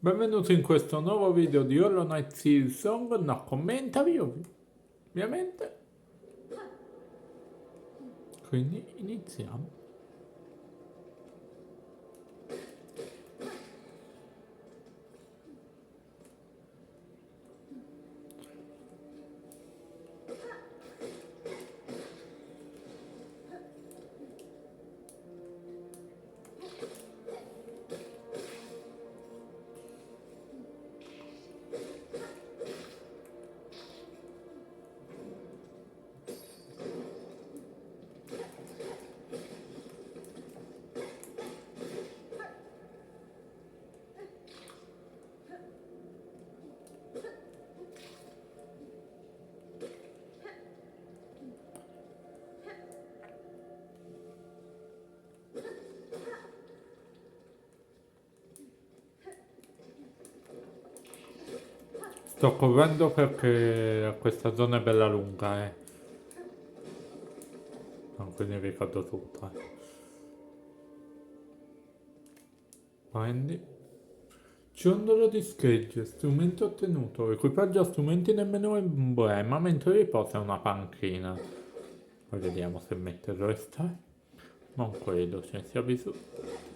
Benvenuti in questo nuovo video di Hollow Knight Silksong, no commentary ovviamente, quindi iniziamo. Sto correndo perché questa zona è bella lunga, quindi ricordo tutto. Prendi. Ciondolo di schegge, strumento ottenuto, equipaggio a strumenti nemmeno emblema, mentre riposa una panchina. Poi vediamo se metterlo e sta. Non credo ce ne sia bisogno.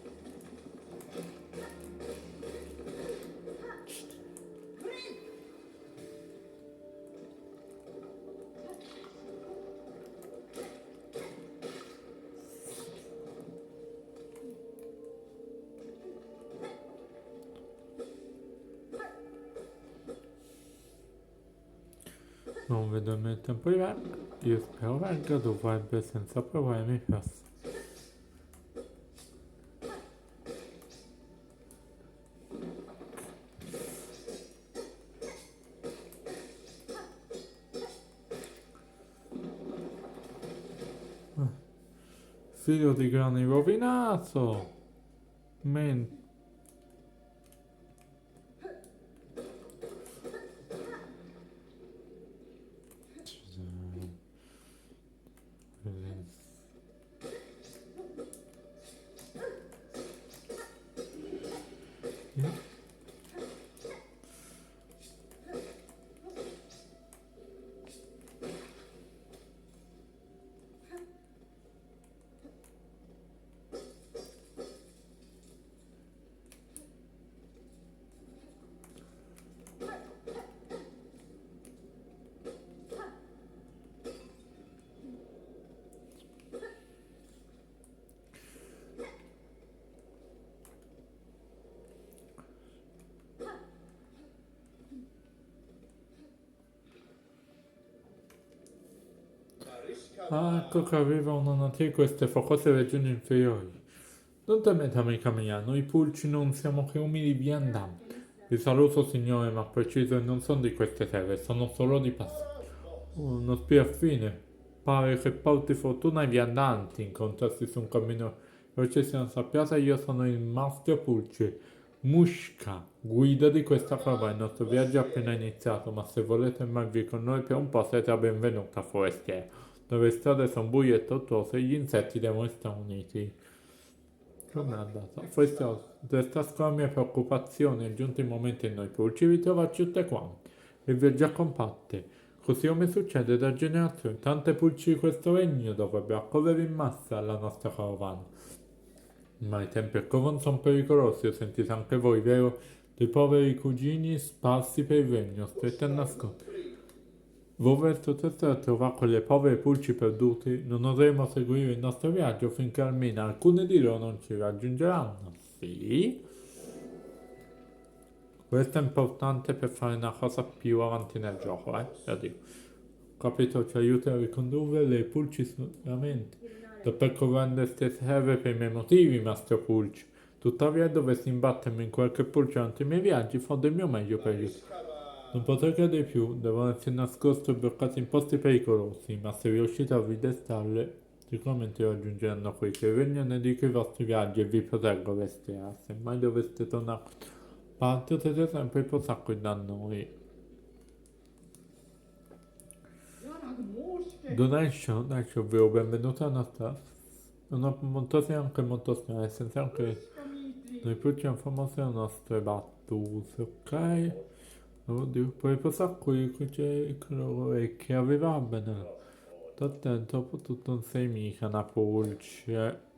Non vedo il tempo di verga. Io spero verga, dovrebbe senza problemi passare. Figlio di grani rovinato. Men Ah, ecco che aveva una natia di queste focose regioni inferiori. Non temete, amica mia, noi pulci non siamo che umili viandanti. Vi saluto, signore, ma preciso che non sono di queste terre, sono solo di passaggio. Uno spia affine. Pare che porti fortuna ai viandanti incontrarsi su un cammino velocissimo una sappiata. Io sono il Mastro Pulci, Mushka, guida di questa carovana. Il nostro viaggio è appena iniziato, ma se volete rimanervi con noi per un po' siete benvenuta, forestiera. Dove le strade sono buie e tortuose, gli insetti devono stare uniti. Come è andata? Forestiera, desta la mia preoccupazione, è giunto il momento in noi pulci vi trovarci tutte quante e viaggiare compatte. Così come succede da generazioni, tante pulci di questo regno dovrebbero accorrere in massa alla nostra carovana. Ma i tempi a Covon sono pericolosi, lo sentite anche voi, vero? Dei poveri cugini sparsi per il regno, stretti a nascondere. Voi verso testa a trovare quelle povere pulci perduti, non oseremo seguire il nostro viaggio finché almeno alcune di loro non ci raggiungeranno. Sì? Questo è importante per fare una cosa più avanti nel gioco, lo dico. Capito, ci aiuta a ricondurre le pulci solamente. Sto percorrendo queste terre per i miei motivi, Mastro Pulci. Tuttavia, dovessi imbattermi in qualche pulce durante i miei viaggi, farò del mio meglio per aiutare. Non potrei credere più, devono essere nascosti e bloccati in posti pericolosi, ma se riuscite a ridestarle, sicuramente raggiungeranno qui, che il regno ne dica i vostri viaggi e vi proteggo, Vestia. Se mai doveste tornare partite sempre il posacco da noi. Donation, ovvero benvenuto a nostra. Una montasia anche molto strana, senza anche Noi poi informazioni nostre battute, ok? Oddio, poi passare qui, qui c'è quello che aveva bene. Sto attento, dopo tutto non sei mica una pulce.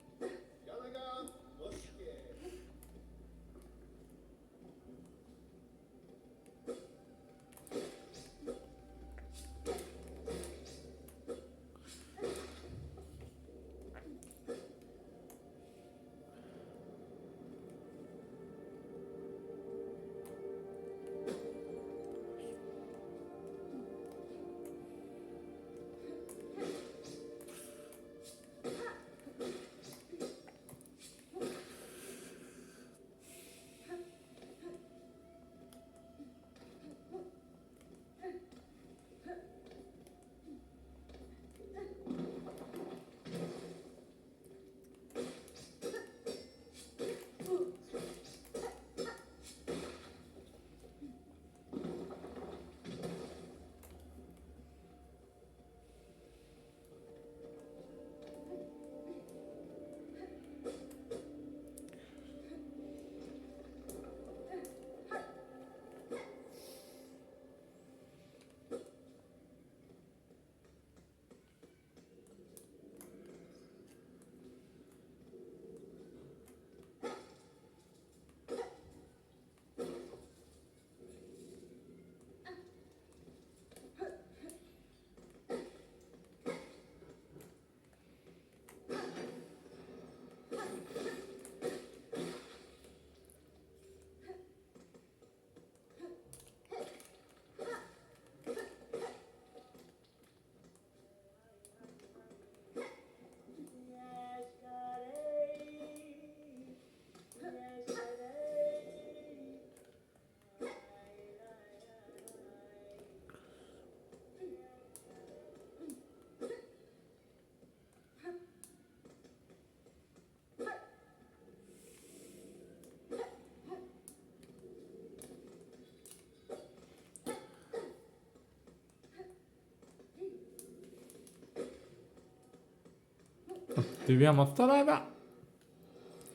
Attiviamo sta leva.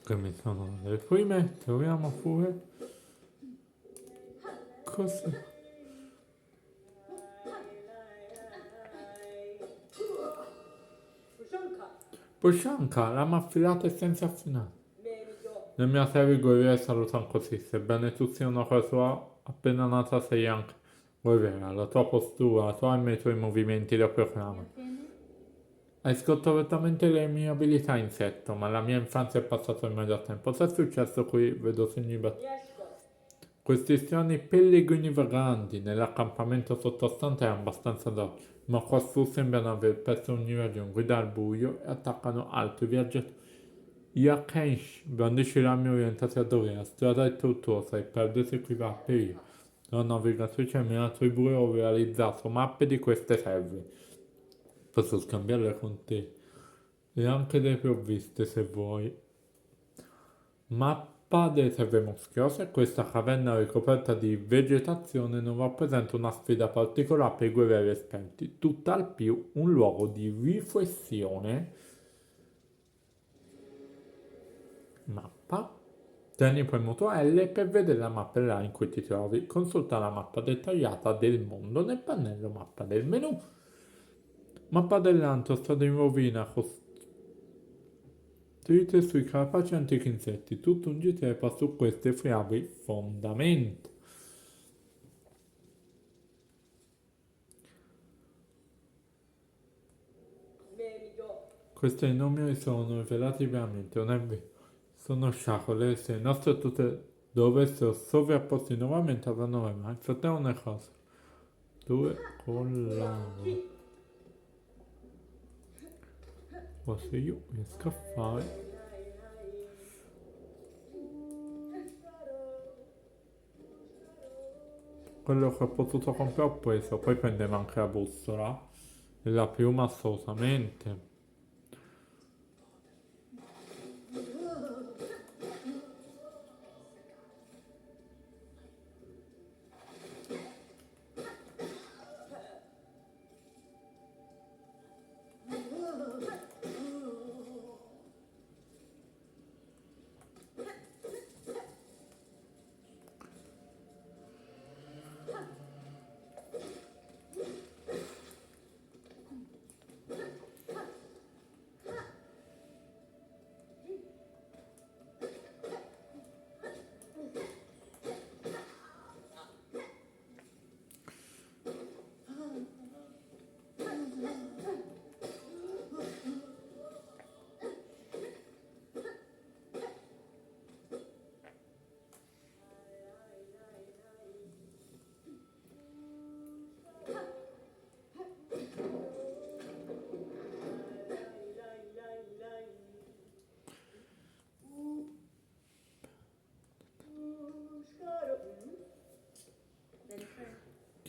Che mi sono le prime, troviamo pure. Così. Pushanka, lama affilata e senza affinare. Le mie serie guerriere salutano così, sebbene tu sia una cosa appena nata sei anche guerriera, la tua postura, la tua arma e i tuoi movimenti lo proclamano. Hai scorrettamente le mie abilità insetto, ma la mia infanzia è passata ormai da tempo. Cosa è successo qui? Vedo segni questi strani pellegrini vaganti nell'accampamento sottostante è abbastanza d'occhio, ma quassù sembrano aver perso ogni ragione, guida al buio e attaccano altri viaggiatori. Yakensh brandisce l'armi orientate a dove la strada è tortuosa e perdersi qui va a perire. La navigatrice mi ha attribuito ho realizzato mappe di queste serve. Posso scambiarle con te e anche delle provviste se vuoi. Mappa delle serve moschiose. Questa caverna ricoperta di vegetazione non rappresenta una sfida particolare per i guerrieri esperti, tutt'al più un luogo di riflessione. Mappa. Tieni premuto L per vedere la mappa dell'area in cui ti trovi. Consulta la mappa dettagliata del mondo nel pannello mappa del menu. Mappa dell'Anto, strada in rovina, costruite sui capaci antichi insetti. Tutto un gitepa su queste friabili fondamenta. Questi nomi sono rivelati veramente, non è vero. Sono sciacole, se le nostre tutte dovessero sovrapporsi nuovamente avranno mai. Fratello una cosa. Due collane. Forse io riesco a fare. Quello che ho potuto comprare ho preso, poi prendevo anche la bussola e la piuma assolutamente.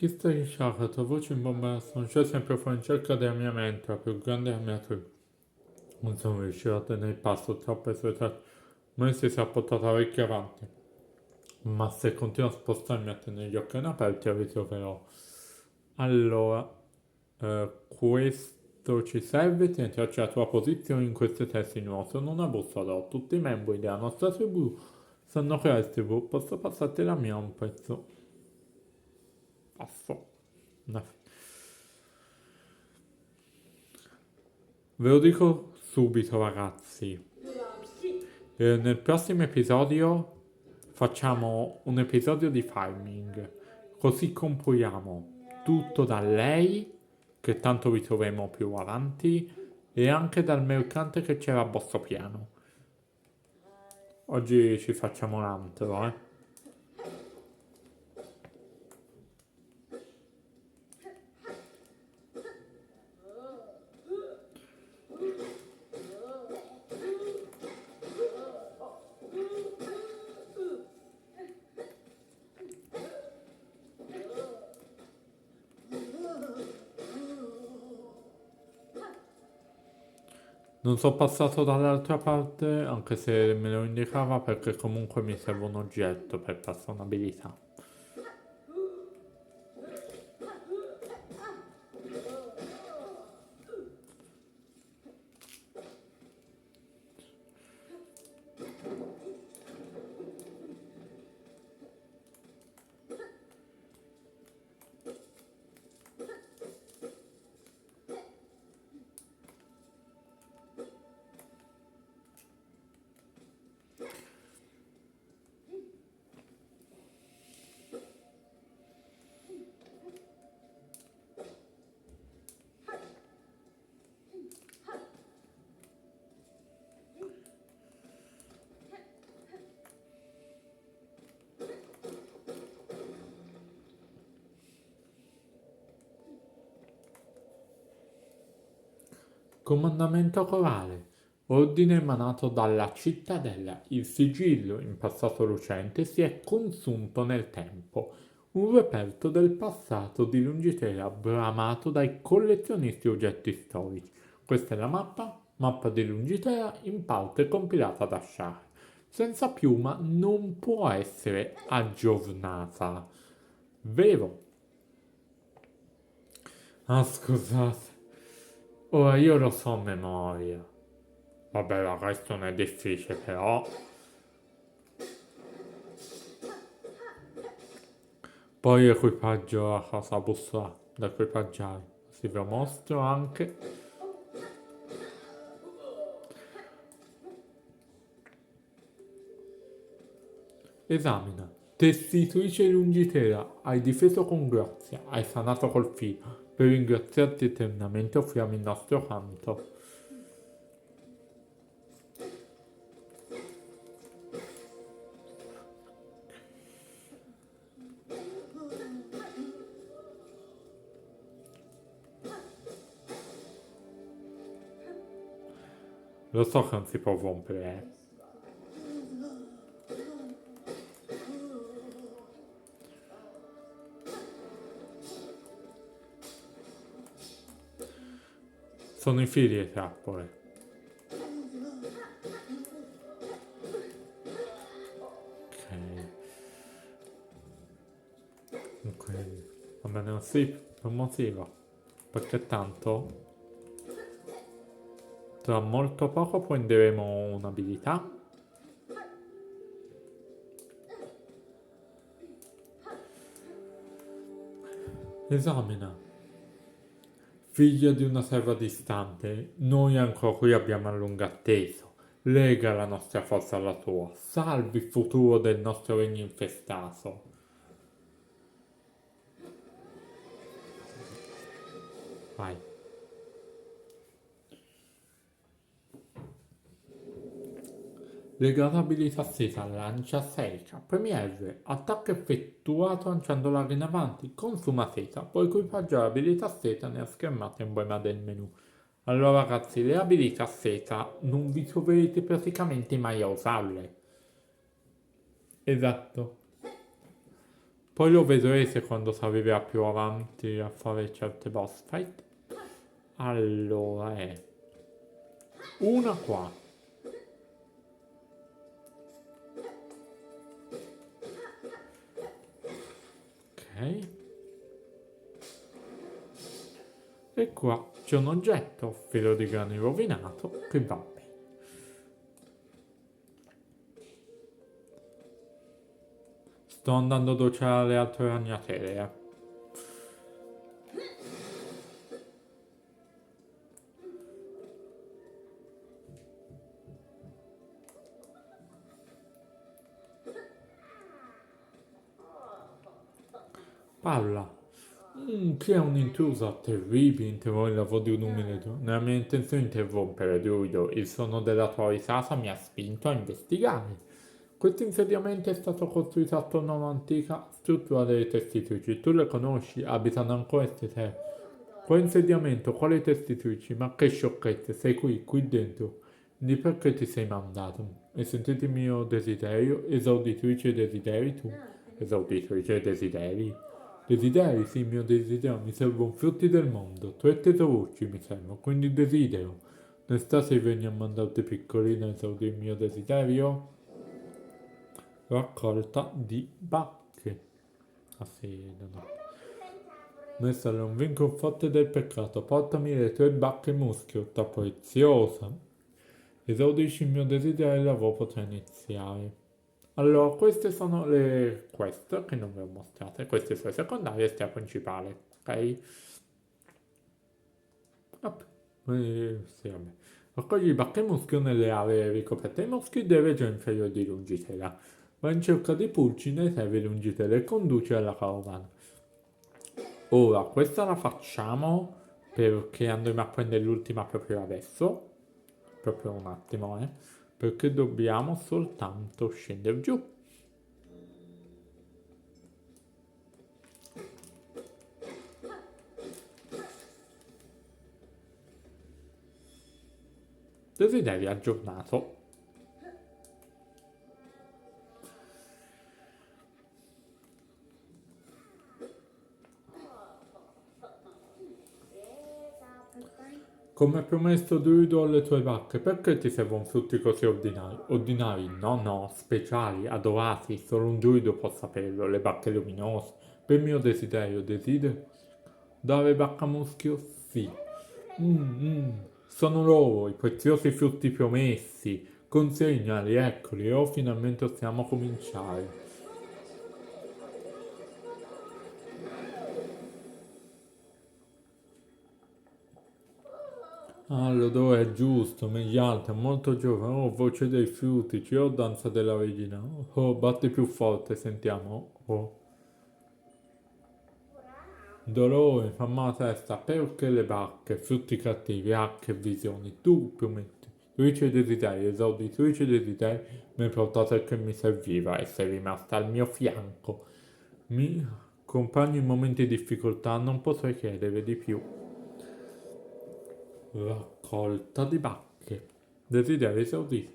Chi sta dicendo la tua voce in bomba non c'è sempre fuori in cerca della mia mente, la più grande della mia tribù. Non sono riuscito a tenere il passo, troppe sue tracce. Ma si è portata parecchio avanti. Ma se continuo a spostarmi a tenere gli occhi aperti, la ritroverò. Allora, questo ci serve, tieniti la tua posizione in queste teste nuove. Sono una bussola, tutti i membri della nostra tribù sanno che la tribù posso passarti la mia a un pezzo. Passo. No. Ve lo dico subito ragazzi, nel prossimo episodio facciamo un episodio di farming, così compriamo tutto da lei, che tanto vi troveremo più avanti, e anche dal mercante che c'era a bosso piano. Oggi ci facciamo un altro, Non sono passato dall'altra parte, anche se me lo indicava, perché comunque mi serve un oggetto per passare un'abilità. Comandamento corale. Ordine emanato dalla cittadella. Il sigillo, in passato lucente, si è consunto nel tempo. Un reperto del passato di Lungitera bramato dai collezionisti oggetti storici. Questa è la mappa di Lungitera, in parte compilata da Shah. Senza piuma non può essere aggiornata. Vero? Ah, scusate. Ora io lo so a memoria. Vabbè, la questo non è difficile, però. Poi equipaggio la cosa bussola da equipaggiare. Si ve lo mostro anche. Esamina. Tessitrice lungitera, hai difeso con grazia, hai sanato col filo. Per ringraziarti eternamente offriamo il nostro canto. Lo so che non si può rompere, Sono i fili e trappole. Ok. Va bene così, per un motivo. Perché tanto tra molto poco prenderemo un'abilità. Esamina. Figlia di una serva distante, noi ancora qui abbiamo a lungo atteso. Lega la nostra forza alla tua, salvi il futuro del nostro regno infestato. Vai. Legata abilità stesa, lancia seica, premi R, attacco effettuato lanciando l'arma in avanti, consuma seta, puoi equipaggiare abilità seta nella schermata emblema del menu. Allora ragazzi, le abilità seta non vi troverete praticamente mai a usarle. Esatto. Poi lo vedrete quando si arriverà più avanti a fare certe boss fight. Allora è una qua. Ok. E qua c'è un oggetto, filo di grano rovinato, che va bene. Sto andando a docciare le altre ragnatele. Paola, chi è un intruso terribile interrompe il lavoro di un umile druido. Nella mia intenzione di interrompere, druido, il suono della tua risata mi ha spinto a investigare. Questo insediamento è stato costruito attorno a un'antica struttura delle testitrici. Tu le conosci? Abitano ancora queste terre. Quale insediamento? Quale testitrici? Ma che sciocchezze, sei qui dentro. Di perché ti sei mandato? Hai sentito il mio desiderio? Esauditrice desideri tu? Esauditrice desideri? Desideri, sì, il mio desiderio, mi servono frutti del mondo, tre tesorucci mi servono, quindi desidero. Non stasera vieni a mandarti piccolina a esaudire il mio desiderio? Raccolta di bacche. Ah sì, no. Messa non vinco forte del peccato, portami le tre bacche muschio, ta preziosa. Esaudisci il mio desiderio e lavoro potrà iniziare. Allora, queste sono le quest che non vi ho mostrate, queste sono le secondarie e questa è la principale, ok? Vabbè. Sì, vabbè. Raccogli i bacche muschio nelle aree ricoperte ai muschi delle regioni inferiori di Lungitela. Va in cerca di pulci nei servi Lungitela e conduce alla carovana. Ora, questa la facciamo perché andremo a prendere l'ultima proprio adesso. Proprio un attimo, perché dobbiamo soltanto scendere giù. Desiderio aggiornato. Come promesso druido alle tue vacche, perché ti servono frutti così ordinari? Ordinari? No, no, speciali, adorati, solo un druido può saperlo, le bacche luminose. Per mio desiderio, desidero dare bacca muschio? Sì. Sono loro, i preziosi frutti promessi. Consegnali, eccoli, e finalmente possiamo cominciare. Ah, l'odore è giusto, megliante, molto giovane. Oh, voce dei frutti, oh, danza della regina. Oh, batti più forte, sentiamo. Oh, dolore, infamma la testa, perché le bacche, frutti cattivi, che visioni. Tu prometti. Trice desideri, esauditrice desideri, mi hai portato il che mi serviva e sei rimasta al mio fianco. Mi compagno in momenti di difficoltà, non potrei chiedere di più. Raccolta di bacche. Desideri esauditi.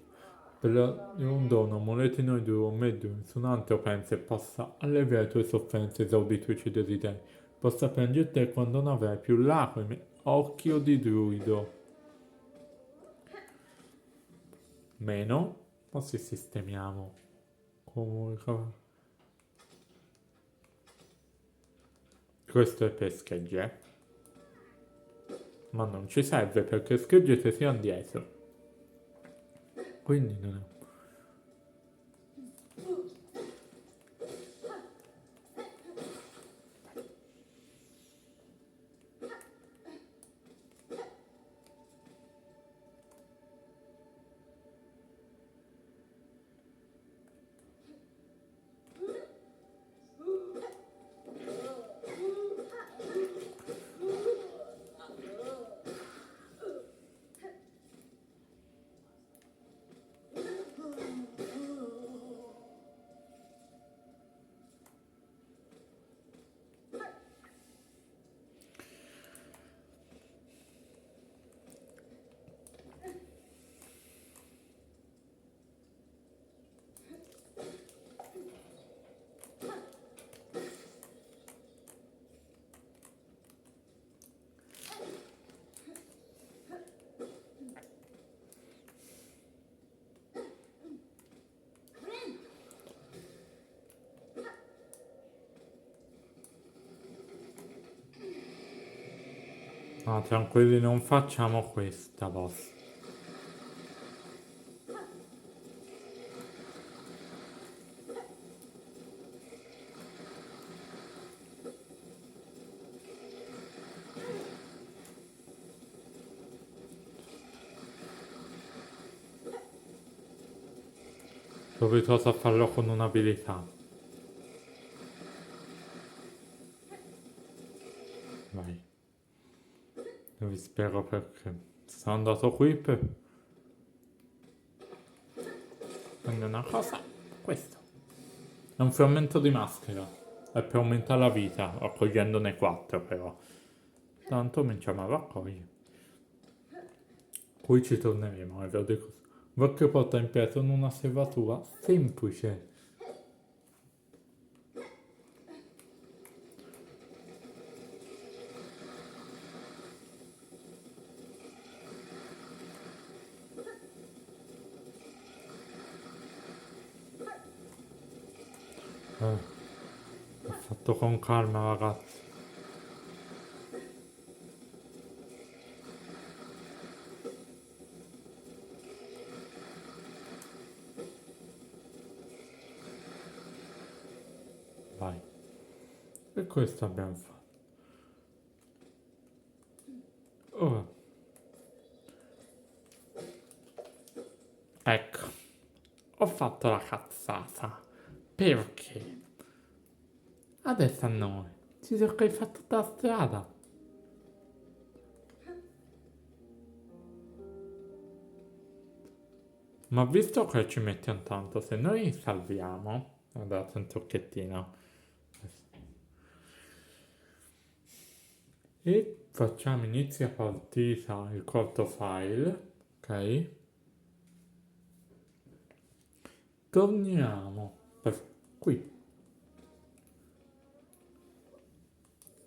Per un dono, moletino di un medio insonante o pensi possa alleviare le tue sofferenze esauditrici desideri. Possa piangere te quando non avrai più lacrime. Occhio di druido. Meno. Ma si sistemiamo. Comunque. Questo è per schegge. Ma non ci serve perché schegge sia dietro. Quindi non è. Ah, tranquilli, non facciamo questa, boss. Subito a farlo con un'abilità. Vai. Vi spiego perché. Sono andato qui per prendere una cosa. Questo. È un frammento di maschera. È per aumentare la vita, raccogliendone 4 però. Tanto cominciamo a raccogliere. Poi ci torneremo, ve lo dico. Vecchio porta in pietra in una serratura semplice. Ho fatto con calma, ragazzi. Vai. E questo abbiamo fatto. Ora. Ecco. Ho fatto la cazzata. Perché? Adesso a noi. Ci sei che hai fatto tutta la strada. Ma visto che ci mettiamo tanto, se noi salviamo, guardate un tocchettino, e facciamo inizia partita il corto file, ok? Torniamo per qui.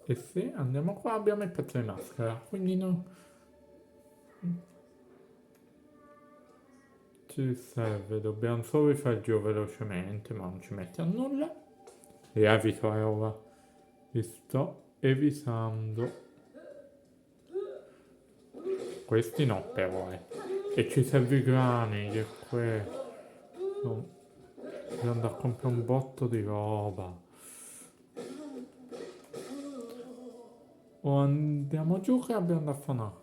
E se andiamo qua abbiamo il pezzo di maschera, quindi non ci serve, dobbiamo solo rifare il giro velocemente, ma non ci mettiamo nulla. E evito ora, vi sto evitando. Questi no però, E ci serve i grani, che no, devo andare a comprare un botto di roba. O andiamo giù che abbiamo da fare una...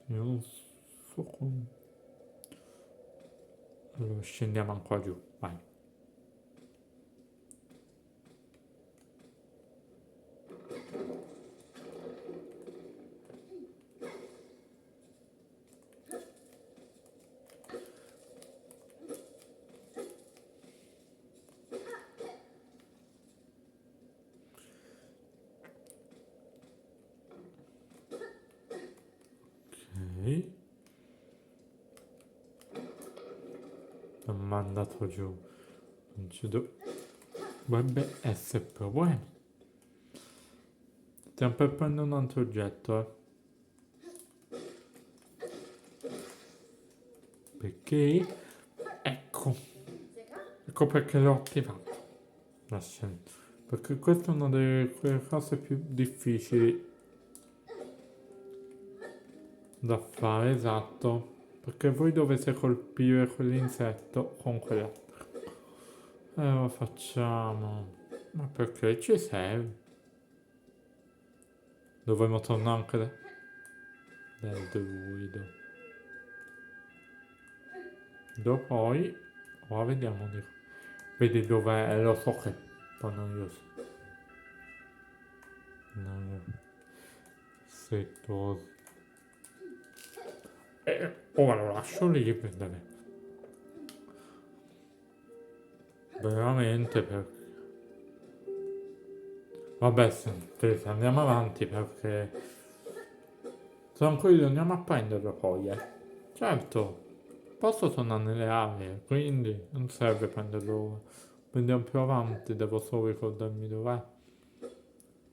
Io non so come... Allora scendiamo ancora giù, vai. Ok. L'ho mandato giù. Non ci dovrebbe essere problema. Stiamo per prendere un altro oggetto, Perché? Ecco. Ecco perché l'ho attivato. La scena. Perché questa è una delle quelle cose più difficili da fare, esatto. Perché voi dovete colpire quell'insetto con quell'altro. Lo facciamo. Ma perché ci serve? Dovremmo tornare anche dal druido. Dopo poi... Ora vediamo di... Vedi dov'è? Lo so che... Poi non io so. Non io... Settoso. Ora lo lascio lì per vedere. Veramente perché... Vabbè, se andiamo avanti perché... Tranquillo, andiamo a prenderlo poi, Certo, posso tornare nelle aree, quindi non serve prenderlo ora. Andiamo più avanti, devo solo ricordarmi dov'è.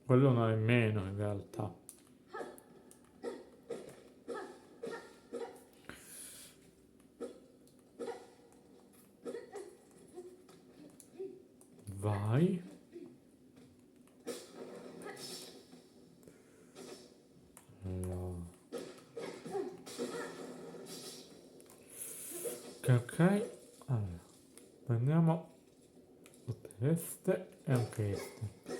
Quello non è meno in realtà. Vai. Ok, allora, prendiamo tutte queste e anche queste.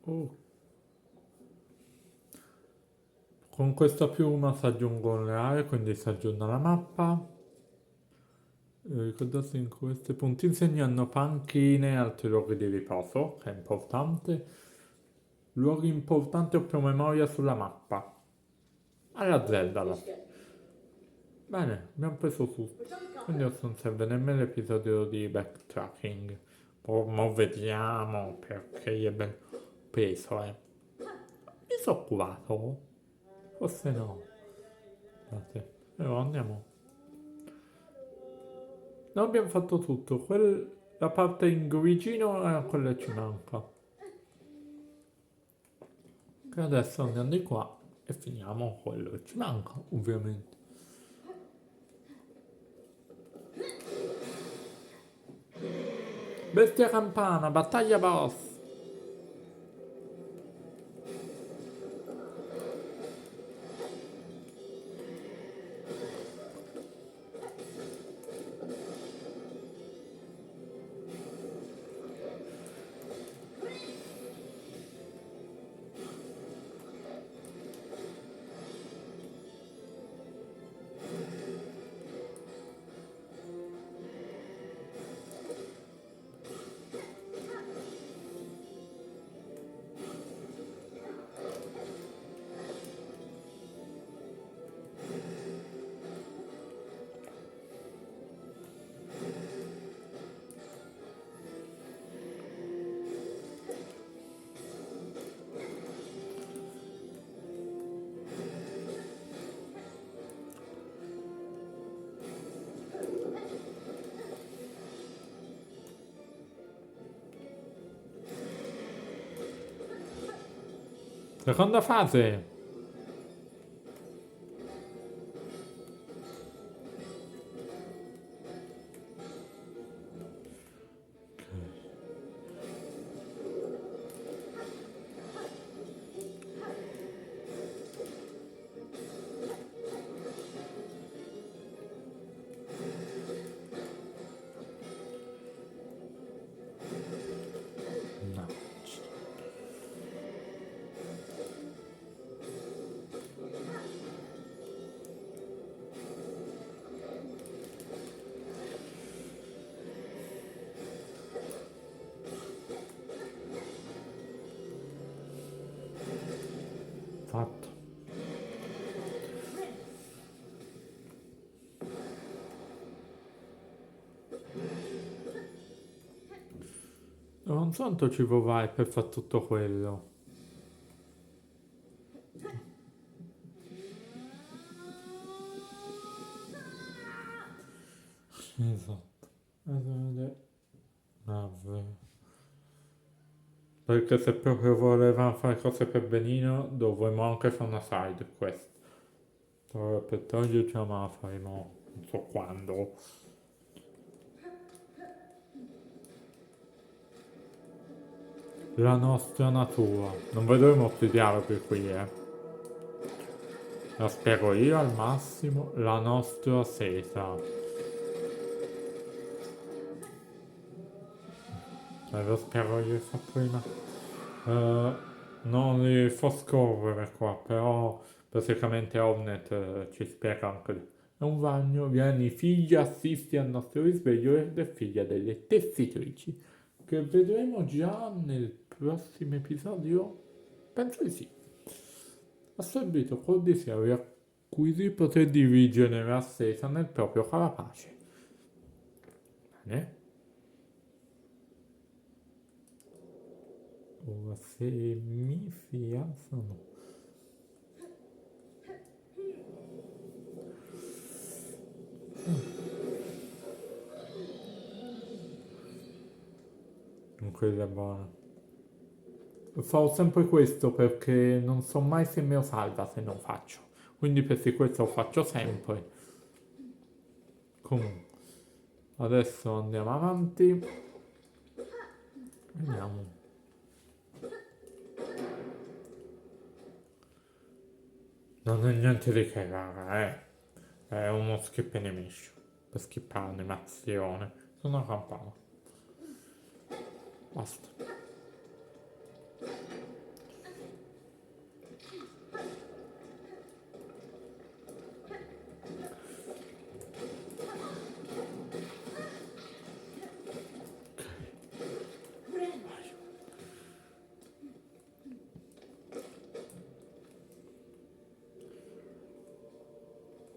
Oh. Con questa piuma si aggiungono le aree, quindi si aggiunge la mappa. Ricordate in questi punti insegnano panchine e altri luoghi di riposo, che è importante. Luoghi importanti o più memoria sulla mappa. Alla Zelda alla fine. Bene, abbiamo preso tutto. Quindi adesso non serve nemmeno l'episodio di backtracking. Ma vediamo perché è bello peso, eh. Mi sono curato? Forse no. Guardate. Però andiamo. No, abbiamo fatto tutto. La parte in grigino è quella che ci manca. Che adesso andiamo di qua e finiamo quello che ci manca, ovviamente. Bestia campana, battaglia boss. Seconda fase. No. Fatto. Non so quanto ci vorrai per fare tutto quello. Esatto. Vabbè. Perché se proprio volevamo fare cose per benino, dovremmo anche fare una side quest. Però per toglierci ma la faremo non so quando. La nostra natura. Non vedremo molti dialoghi qui, eh. La spiego io al massimo. La nostra seta. Lo spiego io fa prima. Non li fa scorrere qua, però praticamente Hornet ci spiega anche. È un ragno, vieni figlia, assisti al nostro risveglio ed è figlia delle tessitrici, che vedremo già nel prossimo episodio. Penso di sì. Assorbito col desiderio di acquisire poter di rigenerare stessa nel proprio carapace. Bene? Ora se mi fiassano. Non quella è buona. Farò sempre questo perché non so mai se me lo salva se non faccio. Quindi per sicurezza lo faccio sempre. Comunque, adesso andiamo avanti. Vediamo. Non è niente di che, raga, eh. È uno skip animation. Per skippare animazione. Sono una campana. Basta.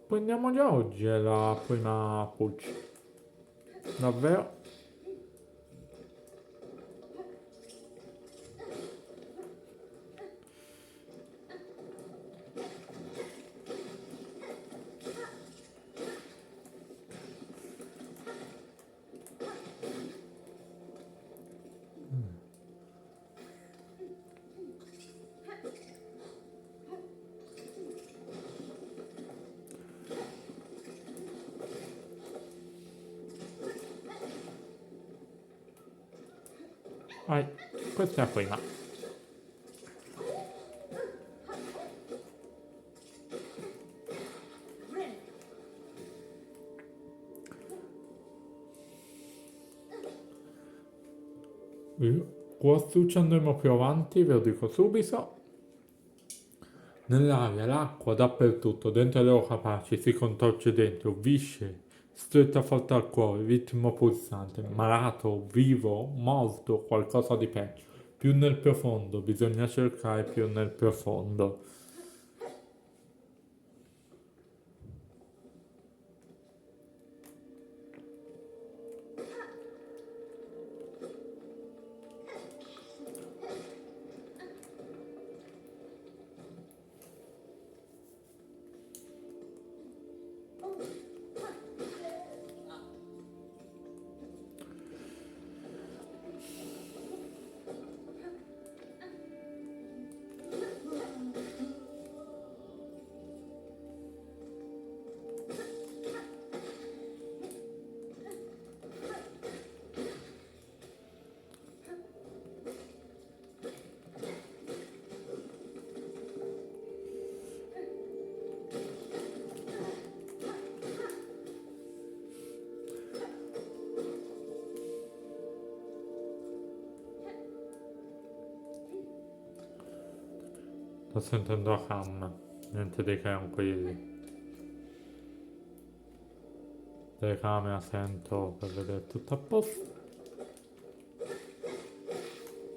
Prendiamo già oggi è la prima pulce. Davvero? Vai, questa è la prima. Quest'uccio andremo più avanti, ve lo dico subito. Nell'aria, l'acqua, dappertutto, dentro le capaci, si contorce dentro, viscere, stretta forte al cuore, ritmo pulsante, malato, vivo, morto, qualcosa di peggio. Più nel profondo, bisogna cercare più nel profondo. Sto sentendo la cam, niente di che tranquilli. Telecamera sento per vedere tutto a posto.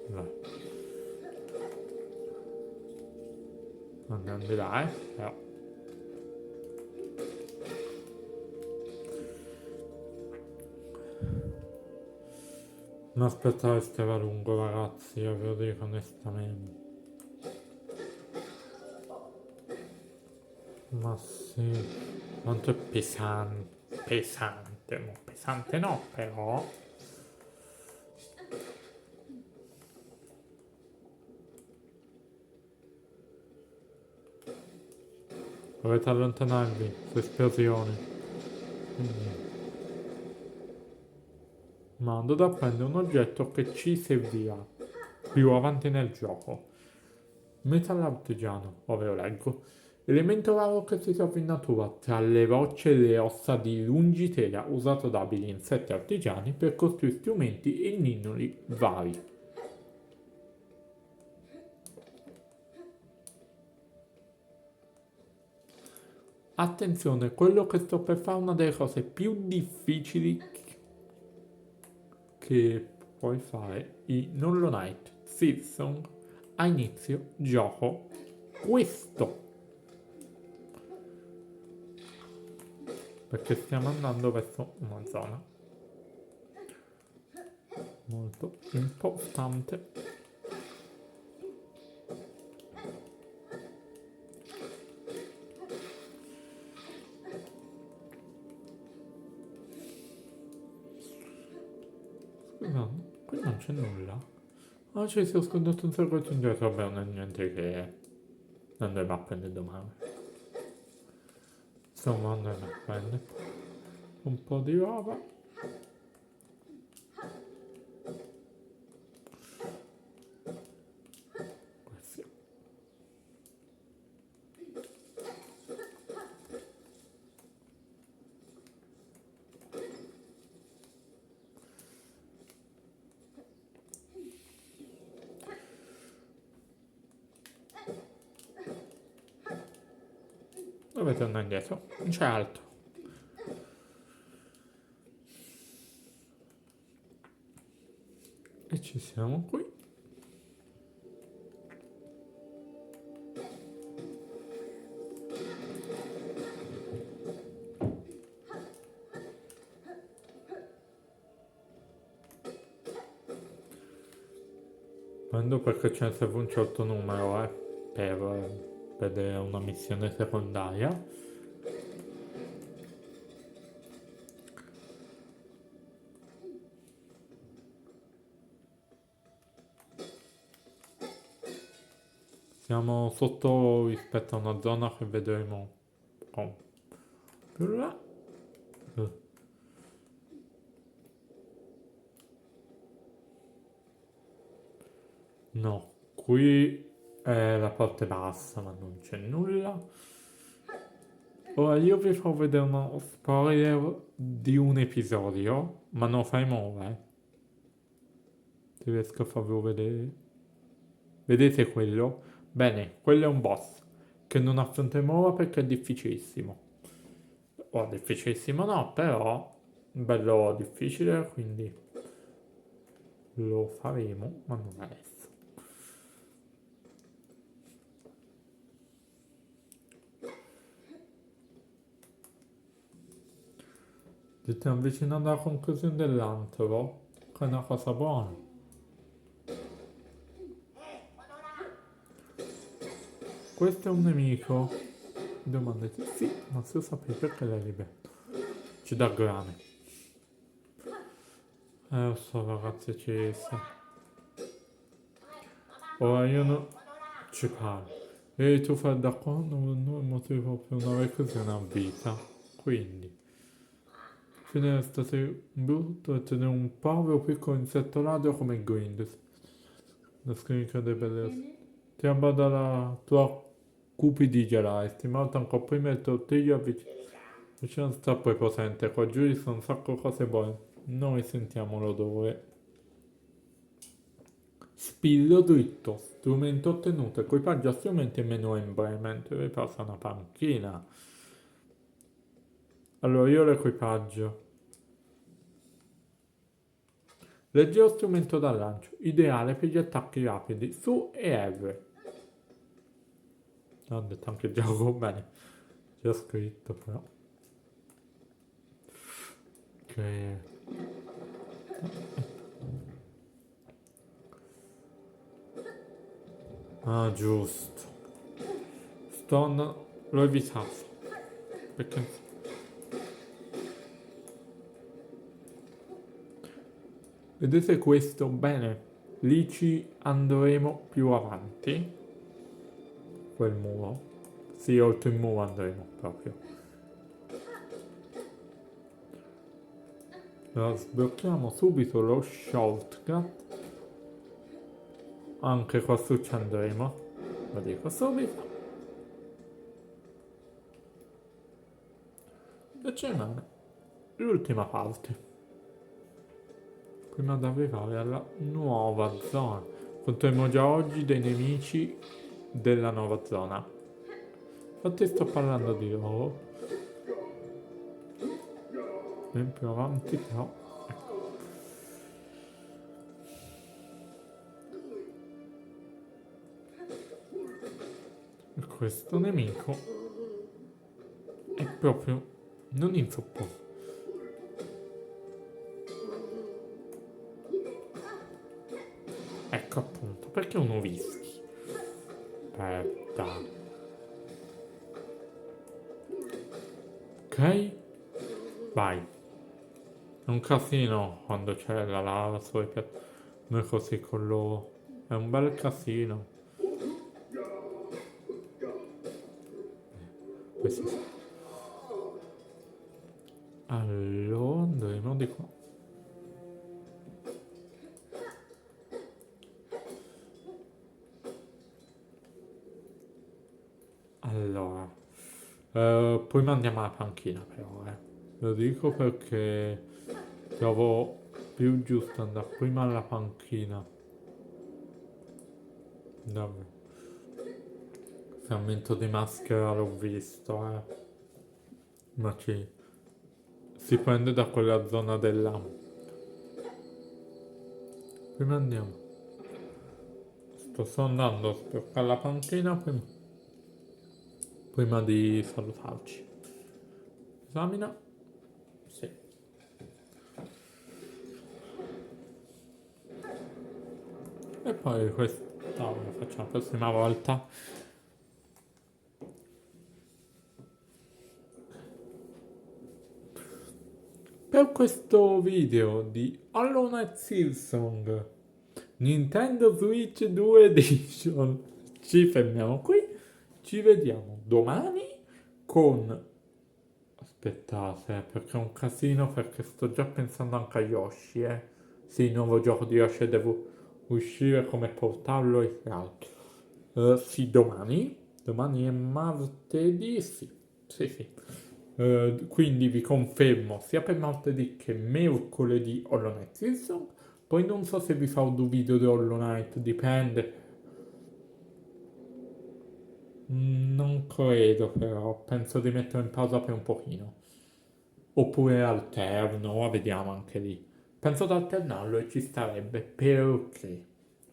Vai. Andiamo di là, però. Non aspettare stava lungo ragazzi, io ve lo dico onestamente. Ma sì, quanto è pesante, pesante, no, pesante no, però. Dovete allontanarvi su esplosioni. Quindi, mando da prendere un oggetto che ci servirà più avanti nel gioco. Metal artigiano, ovvero leggo. Elemento raro che si trova in natura tra le rocce e le ossa di lungitela usato da abili insetti artigiani per costruire strumenti e ninnoli vari. Attenzione, quello che sto per fare è una delle cose più difficili che puoi fare in Hollow Knight Silksong a inizio gioco. questo, perché stiamo andando verso una zona molto importante. Scusate, qui non c'è nulla. Ah, ci si è scordato un serraggio indietro, vabbè, non è niente che andremo a prendere domani. Insomma, andremo a prendere un po' di roba. Così. Dovete andare indietro, non c'è altro. E ci siamo qui. Prendo perché ce ne serve un certo numero, per vedere una missione secondaria. Siamo sotto rispetto a una zona che vedremo più là. No, qui è la parte bassa, ma non c'è nulla. Ora io vi farò vedere uno spoiler di un episodio, ma non lo faremo ora, Se riesco a farvelo vedere. Vedete quello? Bene, quello è un boss che non affronteremo ora perché è difficilissimo. Oh, difficilissimo no, però bello difficile, quindi lo faremo, ma non adesso. Ci stiamo avvicinando alla conclusione dell'antro, che è una cosa buona. Questo è un nemico. Domandate, sì, ma se lo sapete perché l'hai liberato. Ci dà grane. Lo so ragazzi, ci sta. Ora io non ci parlo. E tu fai da quando non è motivo per una reclusione a vita. Quindi, finire stasera brutto e tenere un povero piccolo insetto ladro come Grindus. La scrinica dei bellezze. Ti abbada la tua cupidigia, stimato ancora prima il tortiglio vicino sta poi potente, qua giù ci sono un sacco di cose buone. Noi sentiamo l'odore. Spillo dritto, strumento ottenuto, equipaggio a strumenti e menu emblema, mentre vi passa una panchina. Allora io l'equipaggio. Leggero strumento da lancio, ideale per gli attacchi rapidi, su e R. Ho detto anche gioco bene, c'è scritto però. Ok. Ah, giusto. Stone l'ho evitato. Perché... Vedete questo? Bene. Lì ci andremo più avanti. Quel muro. Sì, oltre il muro andremo proprio. Allora, sblocchiamo subito lo shortcut. Anche qua su ci andremo. Lo dico subito. E ci rimane l'ultima parte. Prima di arrivare alla nuova zona. Conteremo già oggi dei nemici della nuova zona. Infatti sto parlando di loro. Ben più avanti però. Ecco. questo nemico è proprio non insopportabile. Ecco appunto, perché uno whisky? Aspetta. Ok? Vai. È un casino quando c'è la lava sui piatti. Noi così con loro. È un bel casino. Questo sì. Allora, andremo di qua. Allora, poi mandiamo alla panchina però, eh. Lo dico perché trovo più giusto andare prima alla panchina. Davvero. Frammento di maschera l'ho visto, eh. Ma si prende da quella zona della. Prima andiamo. Sto andando a spioccare la panchina prima di salutarci. Esamina. Sì. E poi questa lo facciamo la prossima volta. Per questo video di Hollow Knight Silksong Nintendo Switch 2 Edition ci fermiamo qui. Ci vediamo domani con. Aspettate, perché è un casino, perché sto già pensando anche a Yoshi, eh. Sì, il nuovo gioco di Yoshi devo uscire come portarlo e altro. Sì, domani. Domani è martedì, sì. Sì, sì. Quindi vi confermo sia per martedì che mercoledì Hollow Knight Silksong. Poi non so se vi farò due video di Hollow Knight, dipende. Non credo però, penso di metterlo in pausa per un pochino. Oppure alterno, vediamo anche lì. Penso di alternarlo e ci starebbe perché.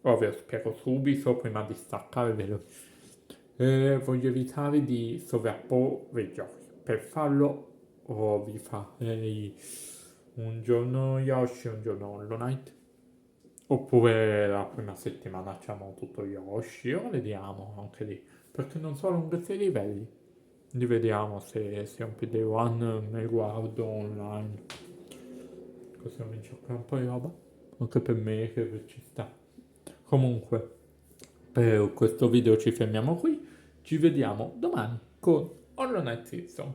Ovvio, spiego subito prima di staccare veloce. Voglio evitare di sovrapporre i giochi. Per farlo vi farei un giorno Yoshi e un giorno Hollow Knight. Oppure la prima settimana facciamo tutto Yoshi, o vediamo anche lì. Perché non so lunghezza i livelli. Li vediamo se un PD1 me guardo online. Così mi gioca un po' di roba. Anche per me che ci sta. Comunque, per questo video ci fermiamo qui. Ci vediamo domani con Hollow Knight Season.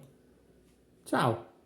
Ciao!